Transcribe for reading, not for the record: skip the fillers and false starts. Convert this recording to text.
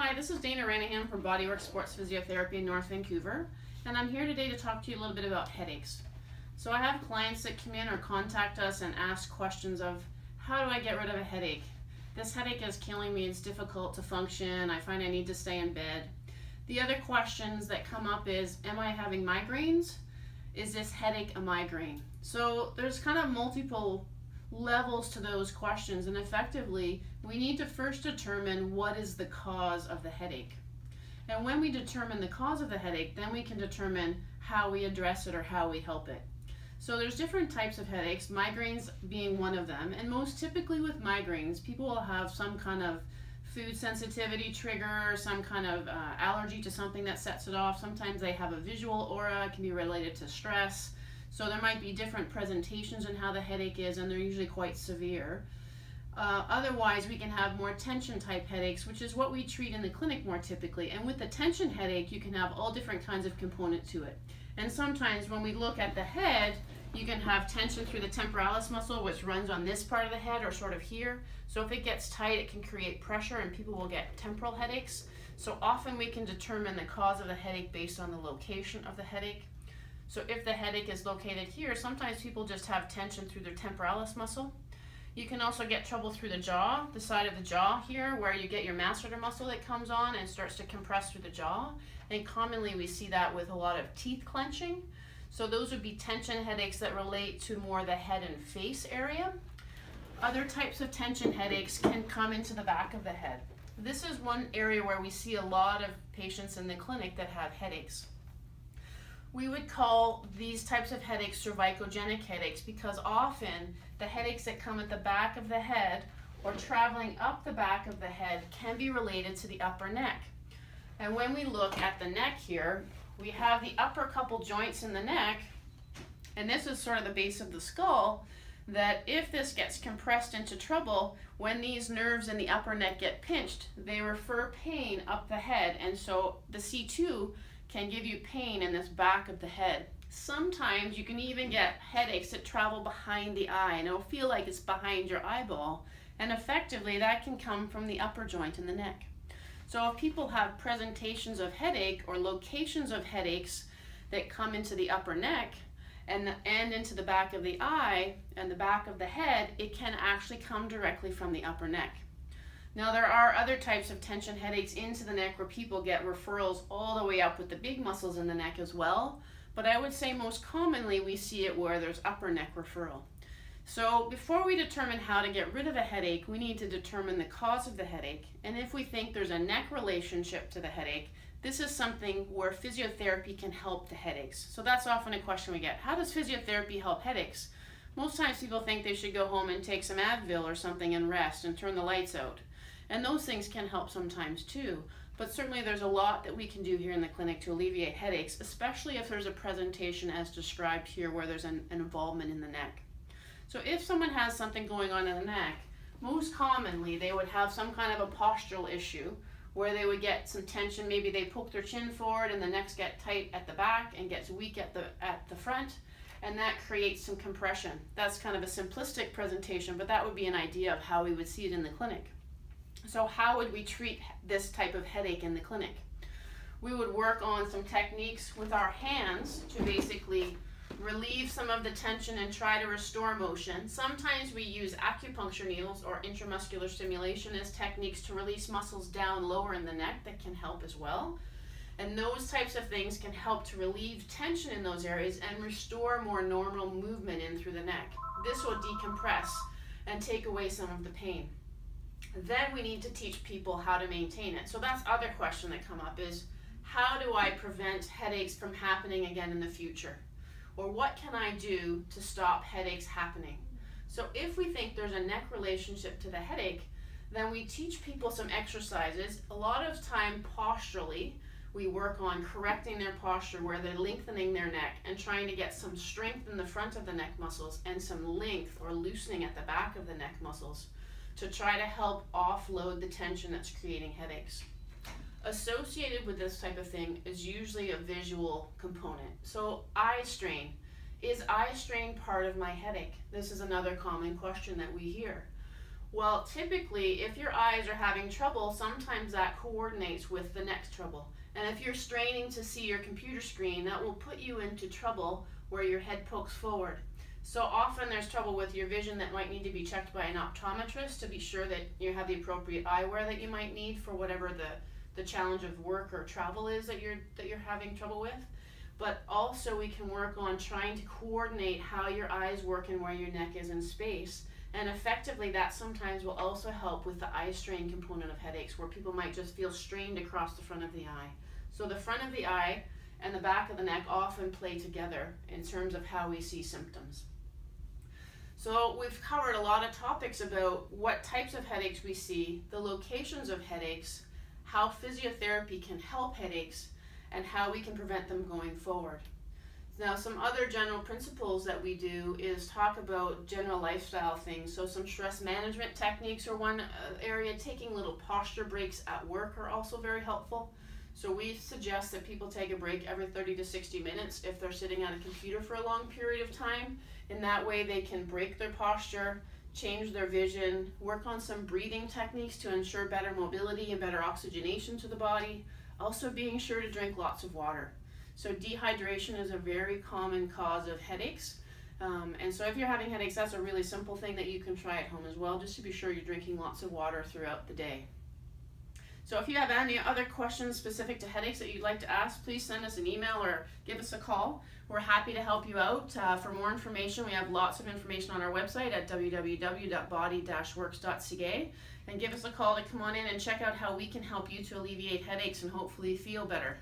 Hi, this is Dana Ranahan from Bodywork Sports Physiotherapy in North Vancouver, and I'm here today to talk to you a little bit about headaches. So I have clients that come in or contact us and ask questions of, how do I get rid of a headache? This headache is killing me, it's difficult to function, I find I need to stay in bed. The other questions that come up is, am I having migraines? Is this headache a migraine? So there's kind of multiple levels to those questions, and effectively we need to first determine what is the cause of the headache. And when we determine the cause of the headache, then we can determine how we address it or how we help it. So there's different types of headaches, migraines being one of them, and most typically with migraines people will have some kind of food sensitivity trigger, some kind of allergy to something that sets it off. Sometimes they have a visual aura, it can be related to stress. So there might be different presentations in how the headache is, and they're usually quite severe. Otherwise, we can have more tension type headaches, which is what we treat in the clinic more typically. And with the tension headache, you can have all different kinds of components to it. And sometimes when we look at the head, you can have tension through the temporalis muscle, which runs on this part of the head or sort of here. So if it gets tight, it can create pressure and people will get temporal headaches. So often we can determine the cause of the headache based on the location of the headache. So if the headache is located here, sometimes people just have tension through their temporalis muscle. You can also get trouble through the jaw, the side of the jaw here, where you get your masseter muscle that comes on and starts to compress through the jaw. And commonly we see that with a lot of teeth clenching. So those would be tension headaches that relate to more the head and face area. Other types of tension headaches can come into the back of the head. This is one area where we see a lot of patients in the clinic that have headaches. We would call these types of headaches cervicogenic headaches because often the headaches that come at the back of the head or traveling up the back of the head can be related to the upper neck. And when we look at the neck here, we have the upper couple joints in the neck, and this is sort of the base of the skull, that if this gets compressed into trouble, when these nerves in the upper neck get pinched, they refer pain up the head, and so the C2 can give you pain in this back of the head. Sometimes you can even get headaches that travel behind the eye, and it'll feel like it's behind your eyeball, and effectively that can come from the upper joint in the neck. So if people have presentations of headache or locations of headaches that come into the upper neck and into the back of the eye and the back of the head, it can actually come directly from the upper neck. Now there are other types of tension headaches into the neck where people get referrals all the way up with the big muscles in the neck as well, but I would say most commonly we see it where there's upper neck referral. So before we determine how to get rid of a headache, we need to determine the cause of the headache, and if we think there's a neck relationship to the headache, this is something where physiotherapy can help the headaches. So that's often a question we get. How does physiotherapy help headaches? Most times people think they should go home and take some Advil or something and rest and turn the lights out. And those things can help sometimes too. But certainly there's a lot that we can do here in the clinic to alleviate headaches, especially if there's a presentation as described here where there's an involvement in the neck. So if someone has something going on in the neck, most commonly they would have some kind of a postural issue where they would get some tension. Maybe they poke their chin forward and the necks get tight at the back and gets weak at the front, and that creates some compression. That's kind of a simplistic presentation, but that would be an idea of how we would see it in the clinic. So how would we treat this type of headache in the clinic? We would work on some techniques with our hands to basically relieve some of the tension and try to restore motion. Sometimes we use acupuncture needles or intramuscular stimulation as techniques to release muscles down lower in the neck that can help as well. And those types of things can help to relieve tension in those areas and restore more normal movement in through the neck. This will decompress and take away some of the pain. Then we need to teach people how to maintain it. So that's other question that come up is, how do I prevent headaches from happening again in the future? Or what can I do to stop headaches happening? So if we think there's a neck relationship to the headache, then we teach people some exercises. A lot of time posturally, we work on correcting their posture where they're lengthening their neck and trying to get some strength in the front of the neck muscles and some length or loosening at the back of the neck muscles to try to help offload the tension that's creating headaches. Associated with this type of thing is usually a visual component. So eye strain. Is eye strain part of my headache? This is another common question that we hear. Well, typically, if your eyes are having trouble, sometimes that coordinates with the neck trouble. And if you're straining to see your computer screen, that will put you into trouble where your head pokes forward. So often there's trouble with your vision that might need to be checked by an optometrist to be sure that you have the appropriate eyewear that you might need for whatever the challenge of work or travel is that you're having trouble with. But also we can work on trying to coordinate how your eyes work and where your neck is in space. And effectively that sometimes will also help with the eye strain component of headaches, where people might just feel strained across the front of the eye. So the front of the eye and the back of the neck often play together in terms of how we see symptoms. So we've covered a lot of topics about what types of headaches we see, the locations of headaches, how physiotherapy can help headaches, and how we can prevent them going forward. Now, some other general principles that we do is talk about general lifestyle things. So some stress management techniques are one area. Taking little posture breaks at work are also very helpful. So we suggest that people take a break every 30 to 60 minutes if they're sitting at a computer for a long period of time. In that way they can break their posture, change their vision, work on some breathing techniques to ensure better mobility and better oxygenation to the body. Also being sure to drink lots of water. So dehydration is a very common cause of headaches. And so if you're having headaches, that's a really simple thing that you can try at home as well, just to be sure you're drinking lots of water throughout the day. So if you have any other questions specific to headaches that you'd like to ask, please send us an email or give us a call. We're happy to help you out. For more information, we have lots of information on our website at www.body-works.ca. And give us a call to come on in and check out how we can help you to alleviate headaches and hopefully feel better.